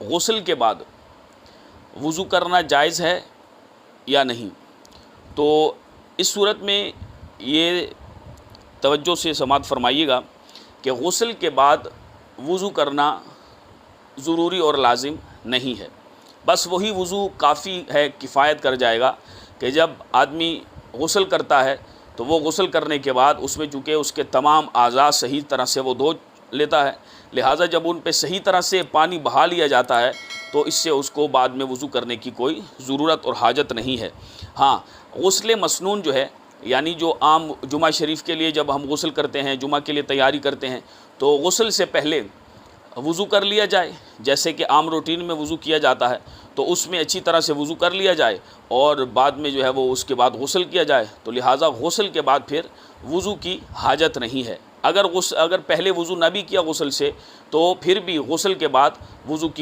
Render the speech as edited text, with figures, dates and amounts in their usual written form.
غسل کے بعد وضو کرنا جائز ہے یا نہیں؟ تو اس صورت میں یہ توجہ سے سماعت فرمائیے گا کہ غسل کے بعد وضو کرنا ضروری اور لازم نہیں ہے، بس وہی وضو کافی ہے، کفایت کر جائے گا کہ جب آدمی غسل کرتا ہے تو وہ غسل کرنے کے بعد اس میں چونکہ اس کے تمام اعضاء صحیح طرح سے وہ دھو لیتا ہے، لہٰذا جب ان پہ صحیح طرح سے پانی بہا لیا جاتا ہے تو اس سے اس کو بعد میں وضو کرنے کی کوئی ضرورت اور حاجت نہیں ہے۔ ہاں، غسل مسنون جو ہے، یعنی جو عام جمعہ شریف کے لیے جب ہم غسل کرتے ہیں، جمعہ کے لیے تیاری کرتے ہیں، تو غسل سے پہلے وضو کر لیا جائے، جیسے کہ عام روٹین میں وضو کیا جاتا ہے تو اس میں اچھی طرح سے وضو کر لیا جائے اور بعد میں جو ہے وہ اس کے بعد غسل کیا جائے، تو لہٰذا غسل کے بعد پھر وضو کی حاجت نہیں ہے۔ اگر پہلے وضو نہ بھی کیا غسل سے تو پھر بھی غسل کے بعد وضو کی